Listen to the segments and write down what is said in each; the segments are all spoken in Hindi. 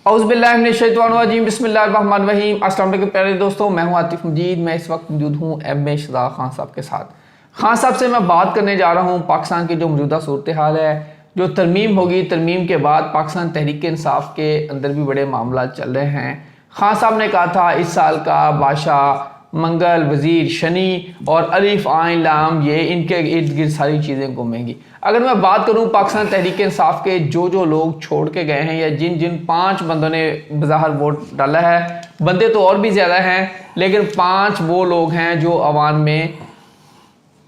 औज़ुबिल्लाहिमिनश्शैतानिर्रजीम बिस्मिल्लाहिर्रहमानिर्रहीम। अस्सलाम वालेकुम प्यारे दोस्तों, मैं हूं आतिफ मजीद। मैं इस वक्त मौजूद हूं एम.ए. शहजाद खान साहब के साथ। खान साहब से मैं बात करने जा रहा हूं पाकिस्तान की जो मौजूदा सूरत हाल है, जो तरमीम होगी, तरमीम के बाद पाकिस्तान तहरीक इंसाफ के अंदर भी बड़े मामला चल रहे हैं। खान साहब ने कहा था इस साल का बादशाह मंगल, वज़ीर शनि और अलिफ आइन लाम, ये इनके इर्द गिर्द सारी चीज़ें घूमेंगी। अगर मैं बात करूं पाकिस्तान तहरीक इंसाफ के जो लोग छोड़ के गए हैं या जिन 5 बंदों ने बज़ाहिर वोट डाला है, बंदे तो और भी ज़्यादा हैं, लेकिन 5 वो लोग हैं जो अवाम में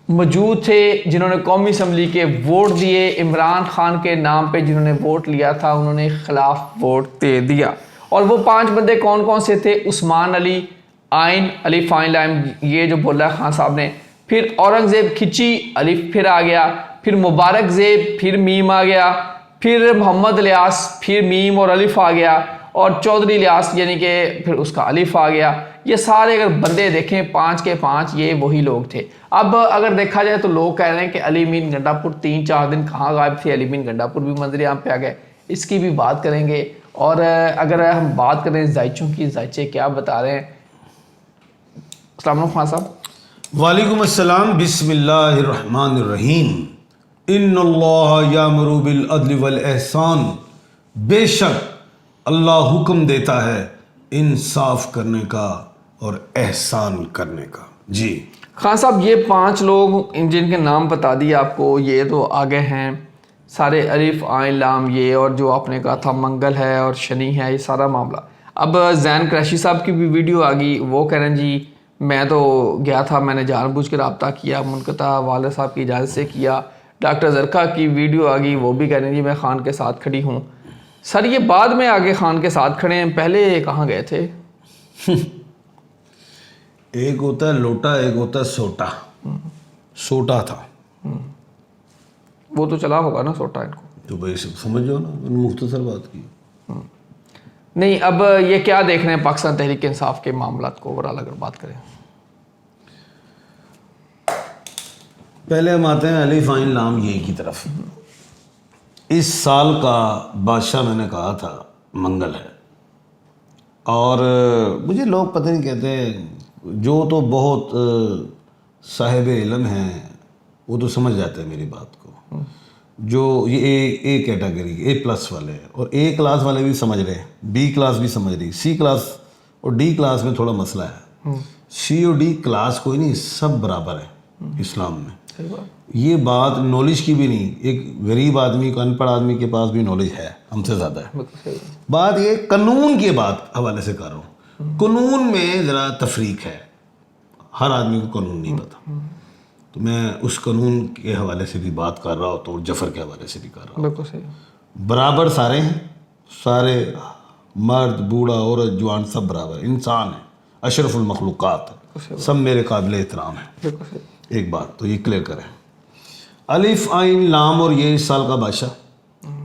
मौजूद थे, जिन्होंने कौमी असम्बली के वोट दिए। इमरान खान के नाम पे जिन्होंने वोट लिया था, उन्होंने खिलाफ वोट दे दिया। और वो 5 बंदे कौन कौन से थे? उस्मान अली, आइन, अलिफ आइन लाम, ये जो बोला खान साहब ने। फिर औरंगज़ेब खिची, अलिफ फिर आ गया। फिर मुबारक ज़ेब, फिर मीम आ गया। फिर मोहम्मद इलियास, फिर मीम और अलिफ आ गया। और चौधरी इलियास यानी कि फिर उसका अलिफ आ गया। ये सारे अगर बंदे देखें 5 के 5 ये वही लोग थे। अब अगर देखा जाए तो लोग कह रहे हैं कि अली मीन गंडापुर 3-4 दिन कहाँ गायब थे, अली मीन गंडापुर भी मंजर आम पे आ गए। इसकी भी बात करेंगे। और अगर हम बात करें जायचों की, जायचे क्या बता रहे हैं। अस्सलाम वालेकुम खान साहब। वालेकुम अस्सलाम। बिस्मिल्लाहिर्रहमानिर्रहीम। इन्नल्लाह यामुरु बिल अदल वल एहसान। बेशक अल्लाह हुक्म देता है इंसाफ करने का और एहसान करने का। जी खान साहब, ये 5 लोग जिनके नाम बता दिए आपको, ये तो आगे हैं सारे अलिफ आइन लाम, ये और जो आपने कहा था मंगल है और शनि है, ये सारा मामला। अब जैन क्रैशी साहब की भी वीडियो आ गई, वो कह रहे हैं जी मैं तो गया था, मैंने जानबूझ के रब्ता किया, मुनक़ता वाले साहब की इजाज़त से किया। डॉक्टर ज़रका की वीडियो आ गई, वो भी कह रहे हैं जी मैं खान के साथ खड़ी हूँ। सर ये बाद में आगे खान के साथ खड़े हैं, पहले कहाँ गए थे? एक होता है लोटा, एक होता है सोटा। सोटा था वो तो चला होगा ना सोटा इनको। तो भाई समझ जाओ ना, मैंने मुख्तसर बात की। नहीं, अब ये क्या देख रहे हैं पाकिस्तान तहरीक इंसाफ के मामला को ओवरऑल अगर बात करें? पहले हम आते हैं अलिफ आइन लाम ये की तरफ। इस साल का बादशाह मैंने कहा था मंगल है। और मुझे लोग पता नहीं कहते, जो तो बहुत साहिब इल्म हैं वो तो समझ जाते हैं मेरी बात को। जो ये ए कैटेगरी A+ वाले हैं और A क्लास वाले भी समझ रहे हैं, B क्लास भी समझ रही, C क्लास और D क्लास में थोड़ा मसला है। C और D क्लास कोई नहीं, सब बराबर है इस्लाम में। ये बात नॉलेज की भी नहीं, एक गरीब आदमी को, अनपढ़ आदमी के पास भी नॉलेज है, हमसे ज़्यादा है। बात ये कानून के बात हवाले से कर रहा हूँ। कानून में ज़रा तफरीक है, हर आदमी को कानून नहीं पता। तो मैं उस कानून के हवाले से भी बात कर रहा होता हूँ, जफ़र के हवाले से भी कर रहा हूँ। बिल्कुल सही। बराबर सारे हैं, सारे मर्द, बूढ़ा, औरत, जवान सब बराबर इंसान हैं, अशरफुल मखलूक़ात, सब मेरे काबिल एहतराम है। एक बात तो ये क्लियर करें। अलिफ आइन लाम और ये इस साल का बादशाह,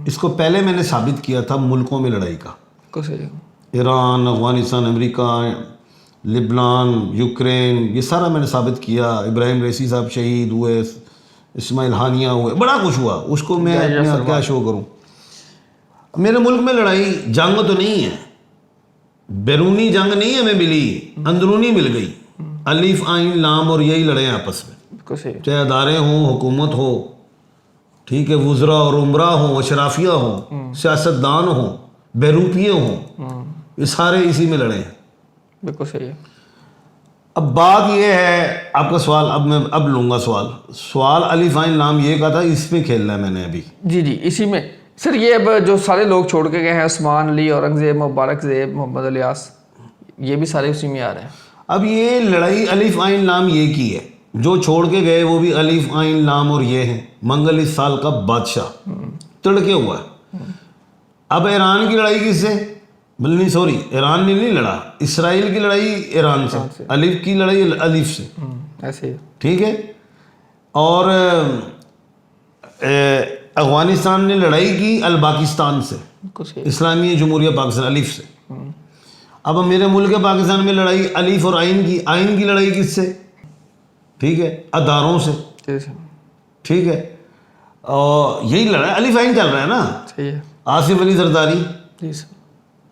इसको पहले मैंने साबित किया था मुल्कों में लड़ाई का। Iran, Afghanistan, America, Lebanon, Ukraine, ये सारा मैंने साबित किया। इब्राहिम रईसी साहब शहीद हुए, इस्माइल हानिया हुए, बड़ा कुछ हुआ। उसको मैं अपने क्या शो करूं। मेरे मुल्क में लड़ाई जंग तो नहीं है, बैरूनी जंग नहीं हमें मिली, अंदरूनी मिल गई। अलिफ आइन लाम और यही लड़े आपस में, चाहे अदारे हों, हुकूमत हो, ठीक है, वुज़रा और उमरा हों, अशराफिया हों, सियासतदान हों, बहरूपिये हों, ये सारे इसी में लड़े हैं। बिल्कुल सही है। अब बात ये है, आपका सवाल अब लूँगा सवाल अलिफ आइन लाम ये का था, इसमें खेलना है मैंने अभी। जी इसी में सर। ये अब जो सारे लोग छोड़ के गए हैं, उस्मान अली, औरंगज़ेब, मुबारक ज़ेब, मोहम्मद इलियास, ये भी सारे उसी में आ रहे हैं। अब ये लड़ाई अलिफ आइन लाम ये की है, जो छोड़ के गए वो भी अलिफ आइन लाम और ये हैं। मंगल इस साल का बादशाह तड़के हुआ है। अब ईरान की लड़ाई किससे? नहीं सॉरी, ईरान ने नहीं लड़ा, इसराइल की लड़ाई ईरान से, अलिफ की लड़ाई अलिफ से, ऐसे ठीक है। और अफगानिस्तान ने लड़ाई की अल-पाकिस्तान से, इस्लामी जमहूरिया पाकिस्तान, अलिफ से। अब मेरे मुल्क पाकिस्तान में लड़ाई अलिफ और आइन की लड़ाई किससे? ठीक है, अदारों से, ठीक है। और यही लड़ाई अलिफ आइन चल रहा है ना। सही है। आसिफ अली जरदारी,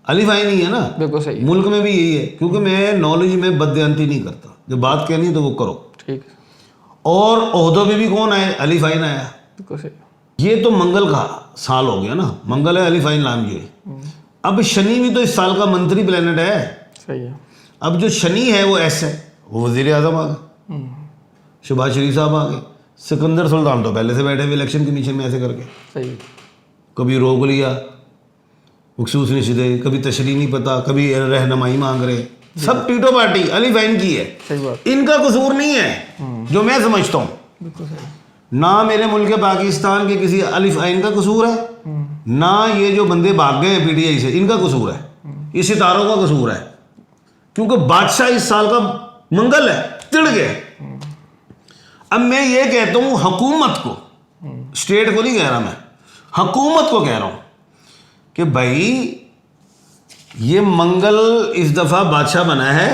अली फाइन ही है ना, बिल्कुल सही है। मुल्क में भी यही है, क्योंकि मैं नॉलेज में बदयांती नहीं करता, जब बात कहनी है तो वो करो। ठीक है, और ओहदों पे भी कौन आया? अली फाइन आया। बिल्कुल सही। ये तो मंगल का साल हो गया ना, मंगल है, अली फाइन नाम ये। अब शनि भी तो इस साल का मंत्री प्लेनेट है। सही है। अब जो शनि है वो एस है, वो वजीर आजम आ गए, शहबाज शरीफ साहब आ गए, सिकंदर सुल्तान तो पहले से बैठे हुए इलेक्शन कमीशन में ऐसे करके, सही है। कभी रोक लिया मखसूस निशिदे, कभी तशरी नहीं पता, कभी रहनुमाई मांग रहे, सब टीटो पार्टी अली फाइन की है। सही बात। इनका कसूर नहीं है जो मैं समझता हूँ, बिल्कुल सही। ना मेरे मुल्क पाकिस्तान के किसी अली फाइन का कसूर है, ना ये जो बंदे भाग गए पीटीआई से इनका कसूर है, ये सितारों का कसूर है, क्योंकि बादशाह इस साल का मंगल है, तिड़ गए। अब मैं ये कहता हूँ हुकूमत को, स्टेट को नहीं कह रहा मैं, हुकूमत को कह रहा हूँ कि भाई ये मंगल इस दफा बादशाह बना है,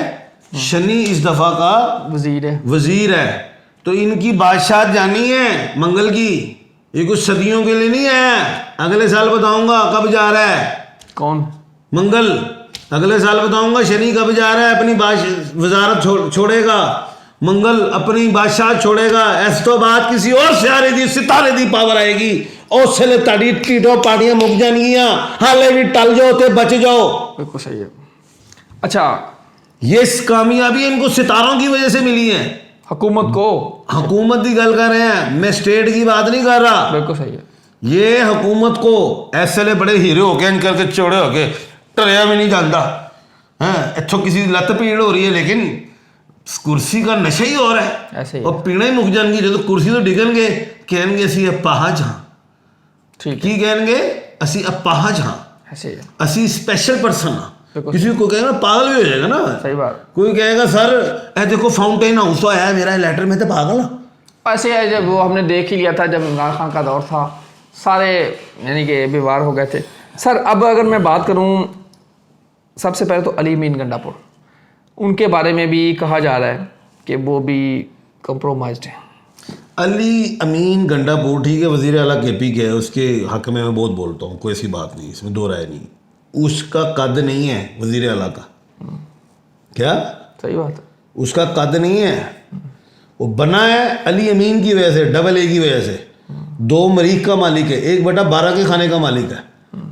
शनि इस दफा का वजीर है, तो इनकी बादशाह जानी है मंगल की, ये कुछ सदियों के लिए नहीं है। अगले साल बताऊंगा कब जा रहा है कौन मंगल, अगले साल बताऊंगा शनि कब जा रहा है, अपनी वजारत छोड़ेगा, मंगल अपनी बादशाह छोड़ेगा। ऐस तो बात किसी और सितारे दी पावर आएगी, ਉਸ ਵੇਲੇ ਤੁਹਾਡੀ ਟੀਟੋ ਪਾਰਟੀਆਂ ਮੁੱਕ ਜਾਣਗੀਆਂ, ਹਾਲੇ ਵੀ ਟਲ ਜਾਓ ਤੇ बच जाओ। बिल्कुल सही है। अच्छा, ये कामयाबी इनको सितारों की वजह से मिली है, हुकूमत को, हुकूमत की गल कर रहे हैं, मैं स्टेट की बात नहीं कर रहा। बिल्कुल सही है। ये हुकूमत को इस ਵੇਲੇ बड़े हीरे होके इनकर के चौड़े होके टरिया भी नहीं जाता है, इतों किसी लत पीड़ हो रही है, लेकिन कुर्सी का नशा ही और है, ऐसे ही और पीना ही मुक जाएगी, जो कुर्सी तो डिगणगे कहणगे ਅਸੀਂ ਅਪਾਹਜ ਹਾਂ। ठीक की कहेंगे ਅਸੀਂ ਅਪਾਹਜ ਹਾਂ, ऐसे ही है। ਅਸੀਂ स्पेशल पर्सन हाँ। बिल्कुल किसी को कहेगा पागल भी हो जाएगा ना, सही बात। कोई कहेगा सर ए देखो फाउंटेन हाउस तो आया है मेरा लेटर में, तो पागल हाँ। ऐसे है, जब वो हमने देख ही लिया था जब इमरान खान का दौर था, सारे यानी कि बीमार हो गए थे। सर अब अगर मैं बात करूं, सबसे पहले तो अली अमीन गंडापुर, उनके बारे में भी कहा जा रहा है कि वो भी कंप्रोमाइज्ड है। अली अमीन गंडापुर ठीक है, वज़ीर आला केपी के है, उसके हक में मैं बहुत बोलता हूँ, कोई ऐसी बात नहीं, इसमें दो राय नहीं। उसका कद नहीं है वज़ीर आला का, क्या सही बात है, उसका कद नहीं है, वो बना है अली अमीन की वजह से, डबल ए की वजह से, 2 मरीख का मालिक है, 1/12 के खाने का मालिक है,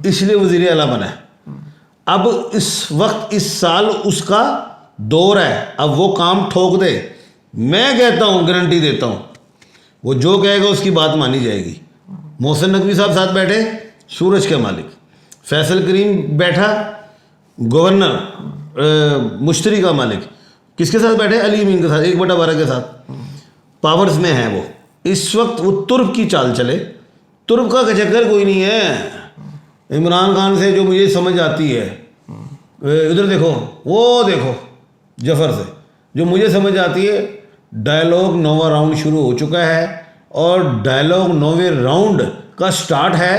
इसलिए वज़ीर आला बना है। अब इस वक्त इस साल उसका दौर है, अब वो काम ठोक दे, मैं कहता हूँ, गारंटी देता हूँ, वो जो कहेगा उसकी बात मानी जाएगी। मोहसिन नकवी साहब साथ बैठे, सूरज के मालिक, फैसल करीम बैठा, गवर्नर, मुश्तरी का मालिक, किसके साथ बैठे? अली अमीन के साथ, 1/12 के साथ पावर्स में है वो। इस वक्त वो तुर्क की चाल चले, तुर्क का चक्कर कोई नहीं है। इमरान खान से जो मुझे समझ आती है, उधर देखो, वो देखो जफर से जो मुझे समझ आती है, डायलॉग 9वां राउंड शुरू हो चुका है, और डायलॉग 9वें राउंड का स्टार्ट है,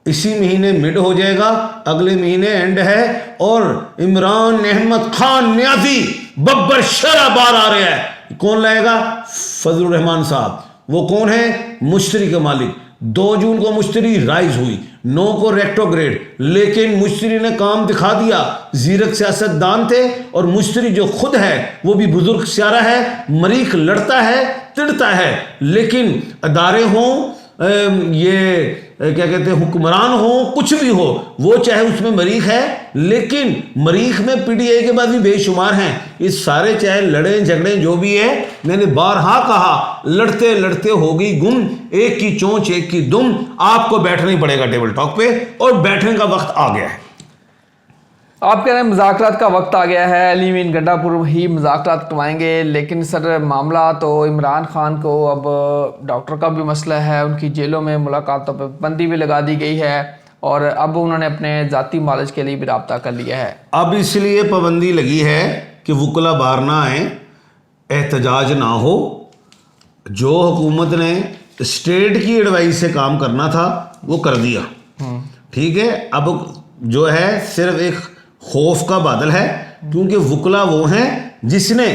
इसी महीने मिड हो जाएगा, अगले महीने एंड है, और इमरान अहमद खान न्याजी बब्बर शरा बार आ रहा है। कौन लाएगा? फजलुर रहमान साहब। वो कौन है? मुश्तरी के मालिक। 2 जून को मुश्तरी राइज हुई, 9 को रेक्टोग्रेड, लेकिन मुश्तरी ने काम दिखा दिया। जीरक सियासतदान थे, और मुश्तरी जो खुद है वो भी बुजुर्ग सियारा है, मरीख लड़ता है, तिड़ता है, लेकिन अदारे हों, ये क्या कहते हैं, हुक्मरान हो, कुछ भी हो, वो चाहे उसमें मरीख है, लेकिन मरीख में पीटीआई के बाद भी बेशुमार हैं। इस सारे चाहे लड़े झगड़े जो भी है, मैंने बारहा कहा, लड़ते लड़ते हो गई गुम, एक की चोंच एक की दुम। आपको बैठना ही पड़ेगा टेबल टॉक पे, और बैठने का वक्त आ गया है। आप कह रहे हैं मुज़ाकरात का वक्त आ गया है, अली अमीन गंडापुर ही मुज़ाकरात करवाएंगे, लेकिन सर मामला तो इमरान खान को, अब डॉक्टर का भी मसला है, उनकी जेलों में मुलाकातों पर पाबंदी भी लगा दी गई है, और अब उन्होंने अपने ज़ाती मालिज के लिए भी रब्ता कर लिया है। अब इसलिए पाबंदी लगी है कि वुकला बाहर ना आए, एहतजाज ना हो। जो हुकूमत ने स्टेट की एडवाइस से काम करना था वो कर दिया, ठीक है। अब जो है सिर्फ एक खौफ का बादल है, क्योंकि वुकला वो हैं जिसने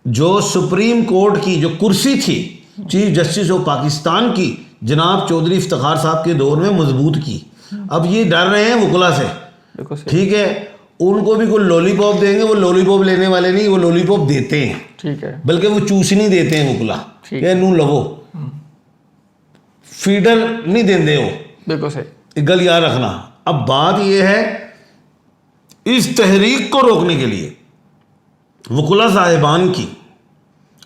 जो सुप्रीम कोर्ट की जो कुर्सी थी चीफ जस्टिस ऑफ पाकिस्तान की, जनाब चौधरी इफ्तिखार साहब के दौर में मजबूत की। अब ये डर रहे हैं वुकला से बिल्कुल सही। ठीक है, उनको भी कोई लॉलीपॉप देंगे, वो लॉलीपॉप लेने वाले नहीं, वो लॉलीपॉप देते हैं, ठीक है, बल्कि वो चूसनी देते हैं मुकला ठीक ये नू लवो, फीडर नहीं देंगे वो, बिल्कुल सही। गल याद रखना। अब बात यह है, इस तहरीक को रोकने के लिए वकुला साहिबान की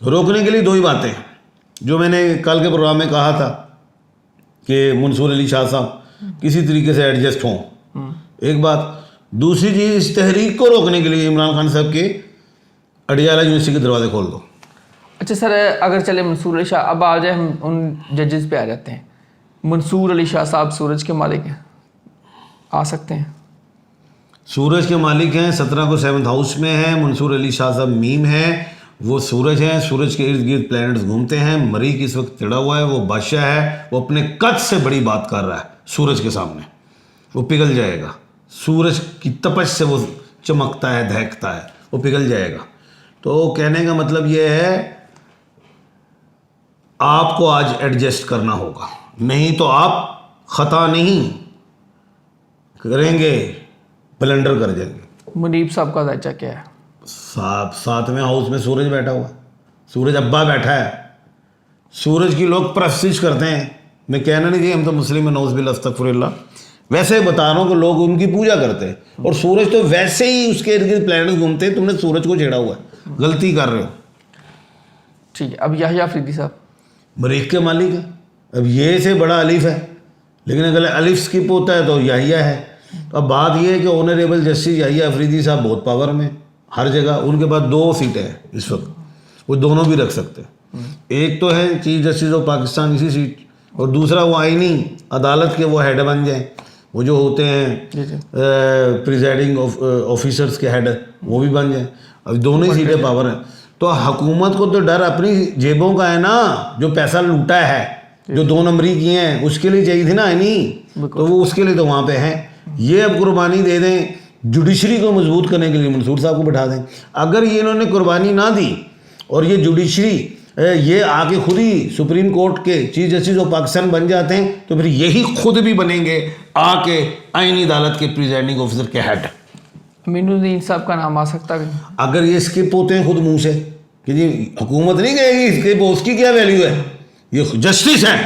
रोकने के लिए दो ही बातें हैं जो मैंने कल के प्रोग्राम में कहा था कि मंसूर अली शाह साहब किसी तरीके से एडजस्ट हों, एक बात। दूसरी चीज़, इस तहरीक को रोकने के लिए इमरान खान साहब के अडियाला यूनिवर्सिटी के दरवाजे खोल दो। अच्छा सर, अगर चले मंसूर अली शाह, अब आ जाए हम उन जजेस पे आ जाते हैं। मंसूर अली शाह साहब सूरज के मालिक हैं, आ सकते हैं? सूरज के मालिक हैं, 17 को 7th हाउस में हैं। मंसूर अली शाह साहब मीम हैं, वो सूरज हैं, सूरज के इर्द गिर्द प्लैनेट्स घूमते हैं। मरीख इस वक्त चिड़ा हुआ है, वो बादशाह है, वो अपने कद से बड़ी बात कर रहा है सूरज के सामने, वो पिघल जाएगा। सूरज की तपश से वो चमकता है, दहकता है, वो पिघल जाएगा। तो कहने का मतलब ये है, आपको आज एडजस्ट करना होगा, नहीं तो आप खता नहीं करेंगे, ब्लंडर कर जाएंगे। मुनीब साहब का जायचा क्या है? 7वें हाउस में सूरज बैठा हुआ है, सूरज अब्बा बैठा है, सूरज की लोग प्रस्तिश करते हैं। मैं कहना नहीं चाहिए, हम तो मुस्लिम नौज़ बिल्लाह अस्तगफिरुल्लाह, वैसे बता रहा हूँ कि लोग उनकी पूजा करते हैं, और सूरज तो वैसे ही उसके इर्द गिर्द प्लैनेट्स घूमते हैं। तुमने सूरज को छेड़ा हुआ है, गलती कर रहे हो। ठीक है, अब याहिया अफरीदी साहब मरीख के मालिक है, अब ये से बड़ा अलिफ है, लेकिन अगर अलिफ स्किप होता है तो याहिया है। तो अब बात यह है कि ऑनरेबल जस्टिस याहिया अफरीदी साहब बहुत पावर में, हर जगह उनके पास 2 सीटें हैं इस वक्त, वो दोनों भी रख सकते हैं। एक तो है चीफ जस्टिस ऑफ पाकिस्तान इसी सीट, और दूसरा वो आईनी अदालत के वो हेड बन जाए, वो जो होते हैं प्रिजाइडिंग ऑफिसर्स के हेड, वो भी बन जाए। अब दोनों ही सीटें पावर हैं। तो हुकूमत को तो डर अपनी जेबों का है ना, जो पैसा लूटा है, जो 2 नंबरी किए हैं, उसके लिए चाहिए थी ना आईनी, तो वो उसके लिए तो वहाँ पे हैं। ये अब कुर्बानी दे दें, जुडिशरी को मजबूत करने के लिए मंसूर साहब को बैठा दें। अगर ये इन्होंने कुर्बानी ना दी और ये जुडिशरी ये आके खुद ही सुप्रीम कोर्ट के चीफ जस्टिस ऑफ पाकिस्तान बन जाते हैं, तो फिर यही खुद भी बनेंगे आके आईनी अदालत के प्रिजाइडिंग ऑफिसर के हेड। अमीनुद्दीन साहब का नाम आ सकता है? अगर ये स्किप होते हैं खुद मुंह से कि जी हुकूमत नहीं कहेगी स्किप, उसकी क्या वैल्यू है, ये जस्टिस है,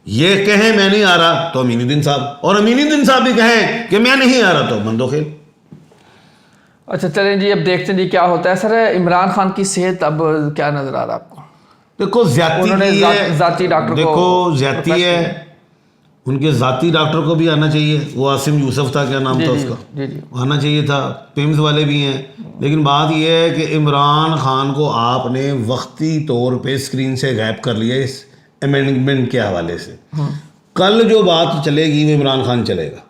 ये कहें मैं नहीं आ रहा तो अमीनुद्दीन साहब, और अमीनुद्दीन साहब भी कहें कि मैं नहीं आ रहा तो बंदो खेल। अच्छा चलें जी, अब देखते हैं जी क्या होता है। सर, इमरान खान की सेहत अब क्या नजर आ रहा है आपको? देखो ज्यादती की है, जाती डॉक्टर देखो ज्यादती है, उनके ज़ाती डॉक्टर को भी आना चाहिए। वो आसिम यूसुफ था, क्या नाम था उसका, जी। आना चाहिए था। पिम्स वाले भी हैं। लेकिन बात यह है कि इमरान खान को आपने वक्ती तौर पे स्क्रीन से गायब कर लिया इस अमेंडमेंट के हवाले से। कल जो बात चलेगी वो इमरान खान चलेगा,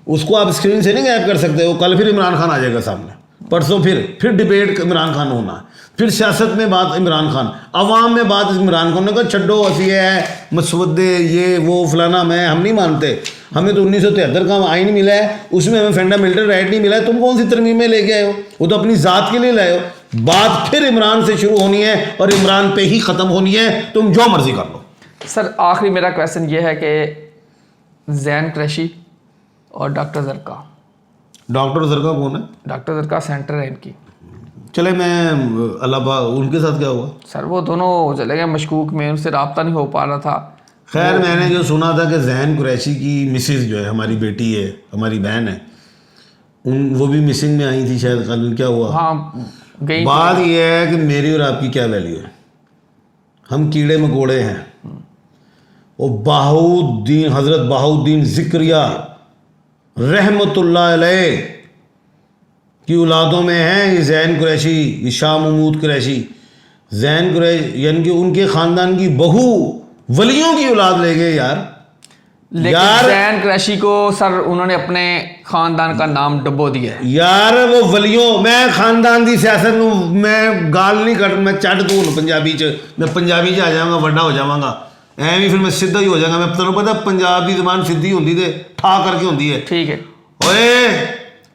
उसको आप स्क्रीन से नहीं गायब कर सकते हो। कल फिर इमरान खान आ जाएगा सामने, परसों फिर डिबेट इमरान खान होना है, फिर सियासत में बात इमरान खान, अवाम में बात इमरान खान ने कहा छड्डो असी है मसवदे ये वो फलाना, मैं हम नहीं मानते, हमें तो 1973 का आइन मिला है, उसमें हमें फंडामेंटल राइट नहीं मिला है, तुम कौन सी तरमीमें लेके आए हो, वो तो अपनी ज़ात के लिए लाए हो। बात फिर इमरान से शुरू होनी है और इमरान पे ही ख़त्म होनी है, तुम जो मर्जी कर लो। सर आखिरी मेरा क्वेश्चन ये है कि जैन क्रैशी और डॉक्टर जरका, डॉक्टर जरका कौन है? डॉक्टर जरका सेंटर है इनकी। चले मैं अल्लाह, उनके साथ क्या हुआ? सर वो दोनों चले गए मशकूक में, उनसे रब्ता नहीं हो पा रहा था। खैर मैंने जो सुना था कि जैन कुरैशी की मिसेज जो है, हमारी बेटी है, हमारी बहन है, वो भी मिसिंग में आई थी शायद, कल क्या हुआ? हाँ गई। बात यह है कि मेरी और आपकी क्या वैल्यू है, हम कीड़े मकोड़े हैं। और बहाउद्दीन, हज़रत बहाउद्दीन ज़िक्रिया रहमतुल्लाह अलैह की औलादों में हैं ये जैन कुरैशी, ये शाह महमूद कुरैशी। जैन कुरैशी यानी कि उनके ख़ानदान की बहू वलियों की औलाद ले गए यार। लेकिन जैन कुरैशी को सर उन्होंने अपने खानदान का नाम डब्बो दिया है यार। वो वलियों, मैं खानदान की सियासत मैं गाल नहीं कट, मैं चढ़ दूँ पंजाबी च, मैं पंजाबी च आ जाऊँगा, वड्डा हो जावांगा, ਐਵੇਂ फिर मैं सीधा ही हो जाएगा। मैं तेन पता पंजाब की जबान सीधी होंगी तो ठा करके होंगी है। ठीक है। ओए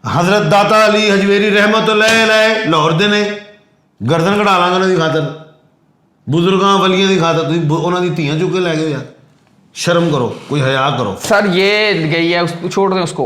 हजरत दाता अली हजवेरी रहमतुल्लाह अलैह लाहौर दे ने, गर्दन कढ़ा लांगा उन्होंने खातर, बुजुर्गों वलियों की खातर तुम उन्होंने धीयां चुके लै गए यार। शर्म करो, कोई हया करो। सर ये गई है, छोड़ दें उसको।